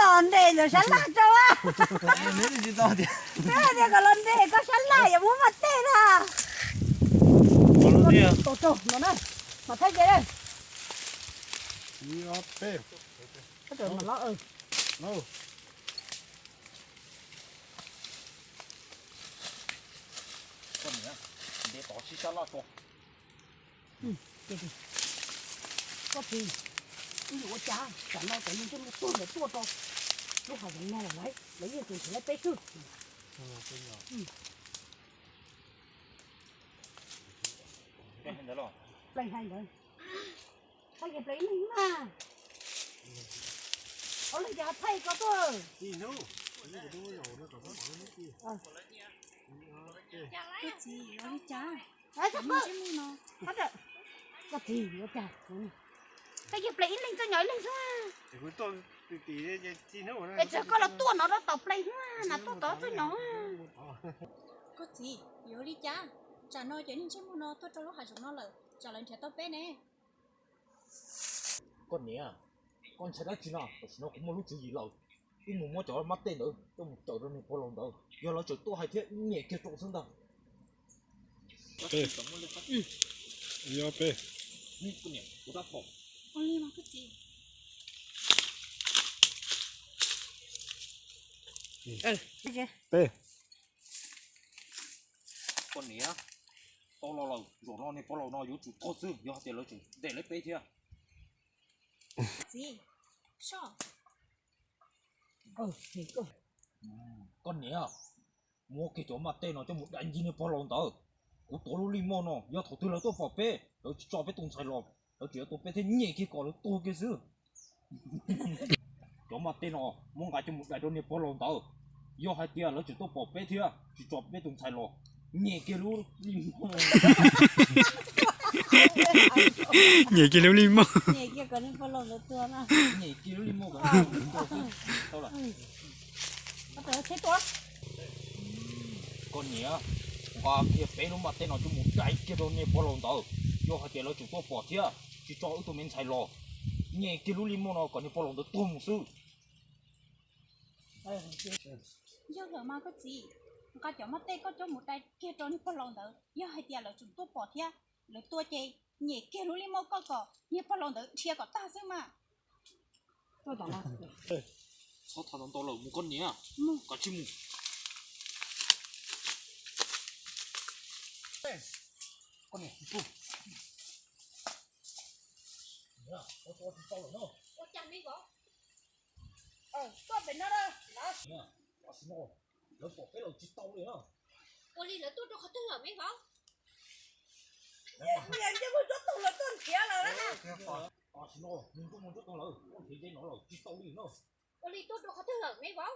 lon đây rồi sắn lại cho á. Mấy gì to thì. Thế thì cái lon đây có sắn lại muốn mặt tên à. Có luôn đi à? Tổ nó này. Mà thấy cái đây. Đi ở bê. Cái tưởng mà nó No. Con này để bỏ xí xa lát to. Cái gì? Có gì? Ví dụ cha, chẳng nói cái những cái tôi để tua to. Lúc họ vẫn nghe là lấy gì thì lấy bé chứ. Cái này đó. Lấy hay rồi. Thay cái lấy mình mà. Có lấy giá thay có tôi. Đi đâu? Đi đâu rồi nó có bảo nó đi. Cái gì nó đi cha? Đấy chắc Mình cơ. sẽ mua nó. Hết rồi. Có gì nữa chả. Thay cái lấy lên tôi nhảy lên xuống. Thì cuối tuần tí đi đâu rồi. Cái chỗ có là tua nó đó tập lấy mà nó to tôi nó. Có gì? Yếu đi cha. Trả nói cho nên sẽ mua nó tôi cho lúc hai chục nó là trả lại thiệt tao bé nè. Con này à? Con sẽ đã chín à? Nó cũng một lúc chuyện gì lâu. Tôi muốn mua chó mắt tên nữa. Tôi muốn chó rồi này có lòng đâu. Giờ nó chó tôi hay thế nhẹ kia trộn xuống đâu. Bê. Đi ở bê. Con này của ta phòng. Con đi mà cái gì? Bê. Con này á? Tao lo lâu rồi nó này có lâu nó yếu chủ tốt chứ. Giờ tiền nó chủ để lấy bê thế à? Gì? Sao? Thì cơ. Con này à? Mua cái chỗ mặt tên nó cho một đánh gì này có lòng đâu. Của tổ lũ limon nó. Giờ thổ tư là tôi bỏ bê. Nó cho bê tung xài lộp. Nó chỉ là tôi bê thế nhẹ kia có nó to kia chứ. Chỗ mặt tên nó. Muốn gái cho một đại đô này có lòng đâu. Giờ hai tia nó chỉ tôi bỏ bê thế à. Chỉ cho bê tung xài lộp. Nhẹ kia lũ limon. Nhảy cái leo lim mà. Nhẹ kia có nên follow được tua nào. Nhẹ kia lũ limon cả. Đâu là. Có thể thế tốt. Con nhỉ? Và kia bé nó mặt tên nó cho một đại kia đâu này có lòng đâu. Giờ hai tia nó chỉ tôi bỏ thế à. Chỉ cho tụi mình xài lộp. Nhẹ kia lũ limon nó còn này có lòng được tôi một sự. Giờ lỡ mà cái gì? Cái chỗ mắt tê có cho một tay kia cho nó có lòng đỡ. Giờ hai tia là chúng tôi bỏ thiệt. Lỡ tua chơi nhẹ kia lũ lim có cỏ. Nhẹ có lòng đỡ thiệt có ta chứ mà. Tôi bảo là. Sao thằng to lẩu một con nhỉ? Có chim. Con này chim. Nhá, có to thì to lẩu nó. Ôi chẳng biết gõ. Tôi phải nó đó. Đó. Nhá, có xin nó. Nó bỏ cái lẩu chỉ to đấy nó. Ôi đi là tôi cho khó tư ở mấy gõ. Bây giờ chứ tôi chút tụ là tôi kia rồi đó. À xin nó, mình cũng muốn chút to lẩu. Con thấy dây nó lẩu chỉ to đấy nó. Ôi đi tôi cho khó tư ở mấy gõ.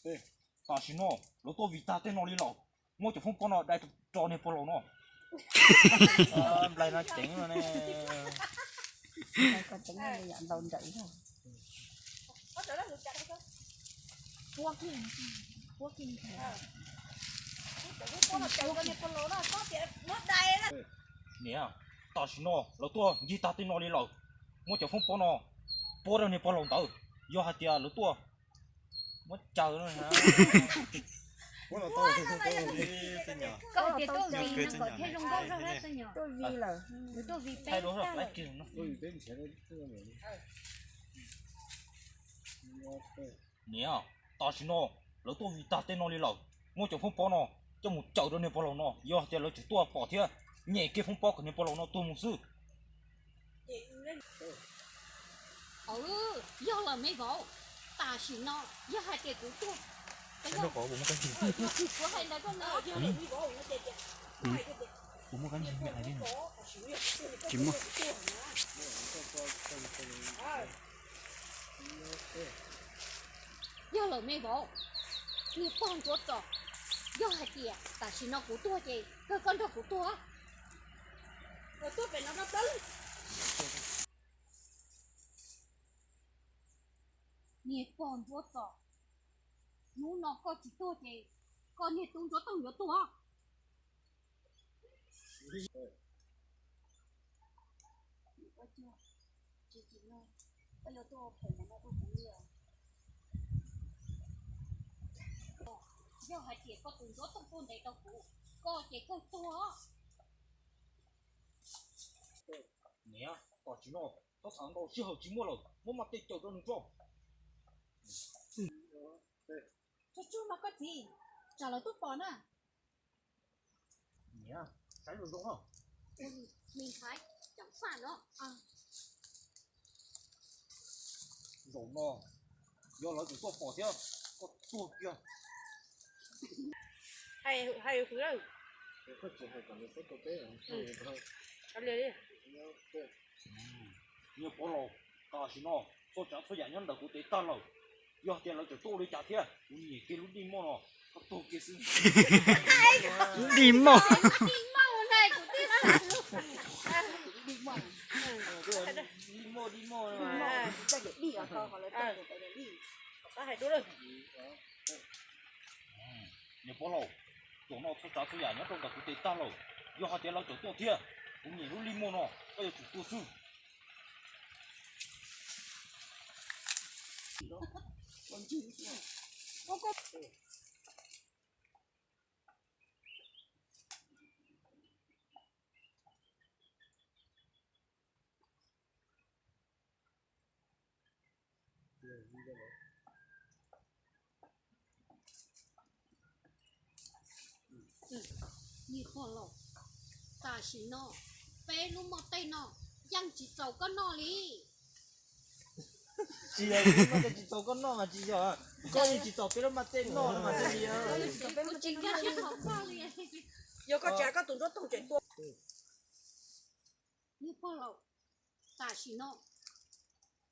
Bê. Ta xin nó to vì ta tên nó đi lẩu. Mua cho phong con nó đại cho này phong lẩu nó. Lại nó chỉnh rồi nè. Còn tính là dọn đồn chạy thôi. Có thể là được chặt không? Walking. Walking. Có một chỗ này con lỗ đó có thể mất đây đó. Nè, ta xin nó to vì ta tên nó đi lẩu. Mua cho phong con nó. Bỏ ra này phong lẩu đâu. Giờ hai tia nó to. Mất chờ nó hả? Quá là to đi trên nhà. Có thì tôi vì nó có thể rung gốc ra hết tôi nhỏ. Tôi vì là. Tôi vì Thay bé đổi ta lại là. kia nó. Ôi bên sẽ đây chưa rồi. Nè, ta xin nó to vì ta tên nó đi lẩu. Mua cho phong con nó. Cho một chậu đó này phong lẩu nó. Giờ hai tia nó chỉ to bỏ thế. Nhẹ kia phong bó cái này phong lẩu nó to một sự. Giờ là mấy gõ. Ta xin nó. Giờ hai tiền của tôi. Nó có bốn cái gì? Có hay là con nào giờ là mấy gõ nó tiền tiền. Bốn cái gì mẹ này đi. Chim mà. Giờ là mấy gõ. Người con chuột rồi. Giờ hai tiền. Ta xin nó của tôi chị. Cơ con đó của tôi. Rồi tôi phải nó tới. Nghe con chuột rồi. Nó có chỉ tôi chị. Con nghe tung chuột tung chuột tôi. Có chưa? Chị nói. bây giờ tôi phải là nó cũng nhiều giờ hai chị có từng gió tông phun đầy tàu cũ có chị không tua nè có chỉ nó tao thằng đâu chỉ hợp chỉ mua rồi mua mặt tết cho nó cho chú nó có gì trả lời tôi bỏ nè nè cái rồi đúng không mình thấy chẳng phản đó rồi nó do nó chỉ có bỏ theo có tua kia hay thứ đâu có chỉ hay còn có có bé thôi ăn liền đi nhiều bỏ lò ta chỉ nó số trả số nhà nhân đầu của tế ta rồi do tiền nó chỉ tôi đi trả tiền nhiều cái lúc đi mua nó có tôi kia xin đi mò này của tôi đi mua mà ta để đi à thôi họ lại ta để đi ta hay đúng rồi nhiều bỏ lò chỗ nó số trả số nhà nhân đầu của tế ta rồi do họ tiền nó chỉ tôi tiền cũng nhiều lúc đi mua nó bây giờ chủ tôi xin còn chi có như khó lọ ta chỉ nó bé lúc mà tay nóยังchỉ giàu có nó đi chị ơi mà cái chị tàu con nó mà chị à con chị tàu cái nó mà tên nó mà chị ơi có chính ra hết không sao đi giờ có trẻ có tụi nó tông chuyện tua như khó lọ ta chỉ nó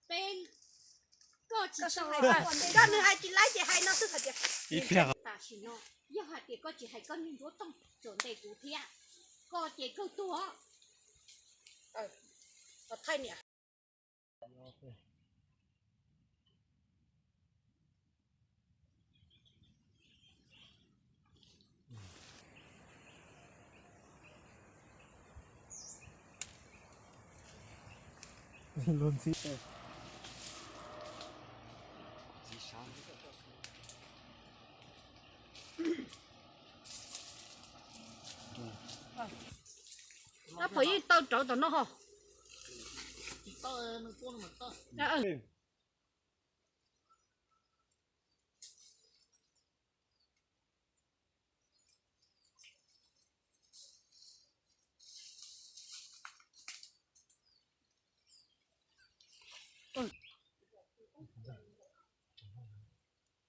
bé có chỉ sao giàu hay cái nữa hay chỉ lấy chỉ hay nó tức thật chị phèo ta chỉ nó giờ hai tiệc có chỉ hay có những đứa trong chuẩn đề cụ thể có chỉ câu tua thay nè luôn chị nó phải tao trở tao nó hả tao nó con mà tao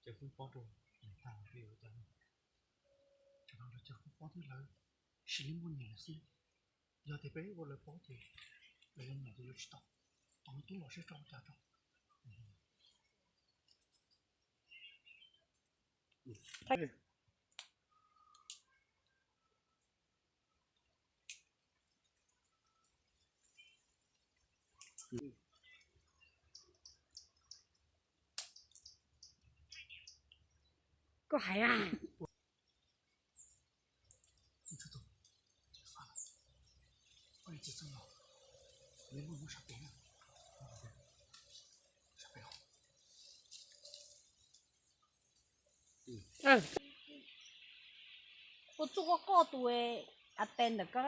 chỉ không bỏ đồ thằng kia cho nó chỉ không bỏ thứ lợi chỉ muốn nhà xin giờ thì bé vừa lại bỏ thì bây giờ nhà thì chỉ tao tao tôi lo sẽ cho cha cho có hay à你知道，算了，我一直走了，没问我啥别人，啥别人。 có chỗ có tuổi à tên được cơ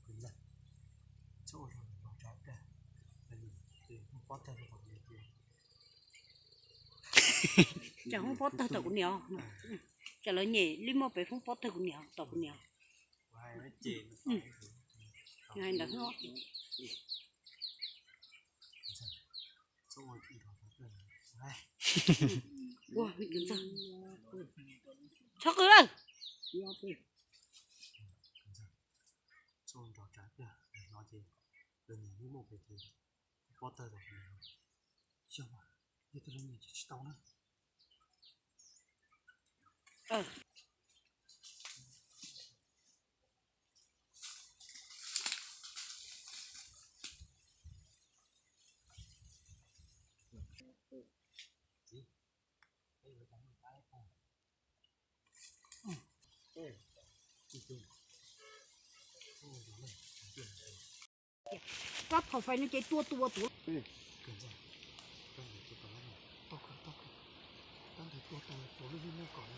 回来，就是老张干，那你对不光带着我们去， chẳng không có tao tao cũng nhiều trả lời nhỉ lim một bé không có tao cũng nhiều tao cũng nhiều 我还要捡， ngay là nó 这我遇到他个人，哎， wow mình gần giờ chắc rồi đây 这我找张干，了解，那你没毛病的，光带着我们，行吧？你这人年纪知道呢？ ờ ก็พอไฟนี่ใจตัว เกิดว่าต้องอยู่ตัวนั้นต้องคือตั้งแต่ตัวเรื่องนี้ก่อน